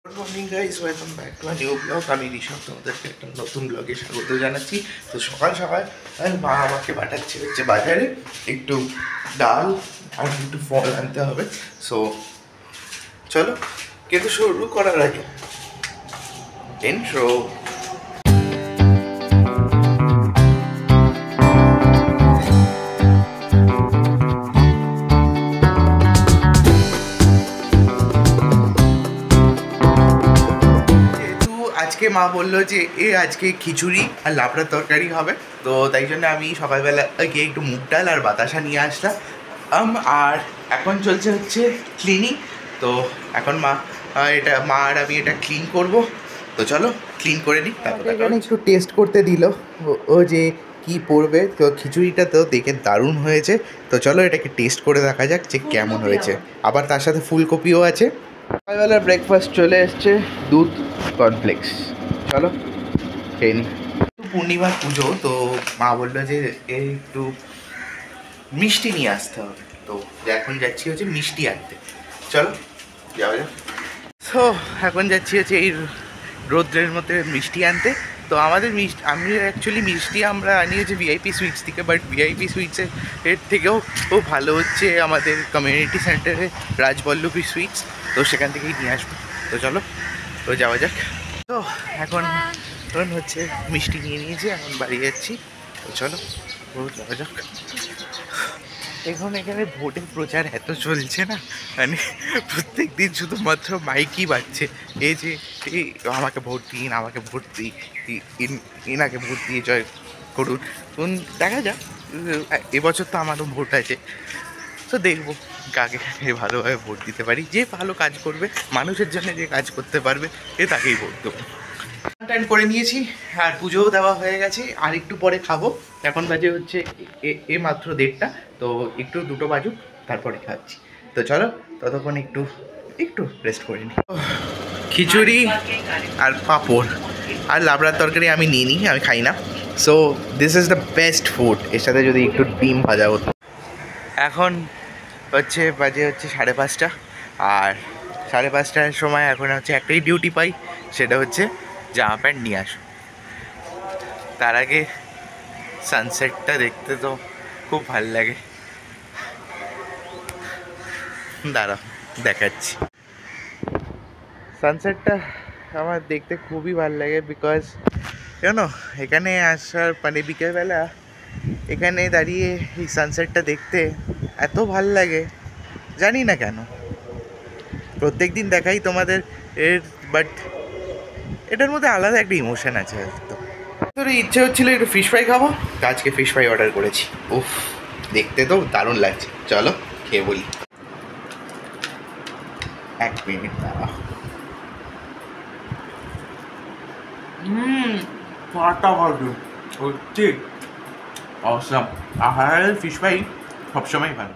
Good morning guys, welcome back to a new blog. আমি ঋষভ, তোমাদেরকে একটা নতুন ব্লগে স্বাগত জানাচ্ছি। তো সকাল সকাল মা আমাকে পাঠাচ্ছে হচ্ছে বাজারে একটু ডাল আর একটু ফল আনতে হবে। সো চলো, কিন্তু শুরু করার আগে ইন্ট্রো। আজকে মা বললো যে আজকে খিচুড়ি আর লাবড়ার তরকারি হবে, তো তাই জন্য আমি সকালবেলা গিয়ে একটু মুগ ডাল আর বাতাসা নিয়ে আসলাম। আর এখন চলছে হচ্ছে ক্লিনিং। তো এখন মা আর আমি এটা ক্লিন করব। তো চলো ক্লিন করে নিই। তারপর এখানে একটু টেস্ট করতে দিল ও যে কি পড়বে। তো খিচুড়িটা তো দেখে দারুণ হয়েছে। তো চলো এটাকে টেস্ট করে দেখা যাক যে কেমন হয়েছে। আবার তার সাথে ফুলকপিও আছে। সকালবেলার ব্রেকফাস্ট চলে এসছে, দুধ কর্নফ্লেক্স। চলো খেয়ে নিই। পূর্ণিমার পুজো, তো মা বললো যে একটু মিষ্টি নিয়ে আসতে হবে। তো এখন যাচ্ছি হচ্ছে মিষ্টি আনতে। চলো যাওয়া যাক। তো এখন যাচ্ছি হচ্ছে এই রৌদ্রের মধ্যে মিষ্টি আনতে। তো আমাদের আমি অ্যাকচুয়ালি মিষ্টি আমরা আনি হচ্ছে ভিআইপি সুইটস থেকে, বাট ভিআইপি সুইটসের এর থেকেও ভালো হচ্ছে আমাদের কমিউনিটি সেন্টারে রাজবল্লভী সুইটস। তো সেখান থেকেই নিয়ে আসবো। তো চলো তো যাওয়া যাক। তো এখন হচ্ছে মিষ্টি নিয়ে নিয়েছি, এখন বাড়ি যাচ্ছি। তো চলো যাওয়া যাক। এখানে ভোটের প্রচার এত চলছে না, মানে প্রত্যেক দিন শুধুমাত্র মাইকই বাজছে, এই যে এই আমাকে ভোট দিন, আমাকে ভোট এনাকে ভোট দিয়ে জয় করুন। দেখা যাক, এবছর তো আমারও ভোট আছে। তো দেখবো কাকে ভালোভাবে ভোট দিতে পারি। যে ভালো কাজ করবে, মানুষের জন্য যে কাজ করতে পারবে, তাকেই ভোট দেবো। টাইম করে নিয়েছি আর পুজোও দেওয়া হয়ে গেছে। আর একটু পরে খাবো। এখন বাজে হচ্ছে মাত্র 1:30। তো একটু 2টো বাজুক, তারপরে খাচ্ছি। তো চলো ততক্ষণ একটু রেস্ট করে নিই। খিচুড়ি আর পাঁপড় আর লাবড়ার তরকারি আমি নিই নি, আমি খাই না। So this is the best food. এর সাথে যদি একটু ডিম ভাজা হতো। এখন বাজে হচ্ছে 5:30। আর 5:30টার সময় এখন হচ্ছে একটাই ডিউটি পাই, সেটা হচ্ছে জামা প্যান্ট নিয়ে আসো। তার আগে সানসেটটা দেখতে তো খুব ভাল লাগে। দাঁড়া দেখাচ্ছি। সানসেটটা আমার দেখতে খুবই ভাল লাগে, বিকজ জানো এখানে আসার মানে বিকেলবেলা এখানে দাঁড়িয়ে এই সানসেটটা দেখতে এত ভাল লাগে, জানি না কেন। প্রত্যেক দিন দেখাই তোমাদের বাট এটার মধ্যে আলাদা একটা ইমোশন আছে। তো ইচ্ছে হচ্ছিল একটু ফিশ ফ্রাই খাবো, তো আজকে ফিশ ফ্রাই অর্ডার করেছি। উফ, দেখতে তো দারুণ লাগছে। চলো খেয়ে বলি। 1 মিনিট দাঁড়া। ফাটাফাটি, সত্যি অসাম। আহারের ফিশ ফ্রাই সবসময় ভালো।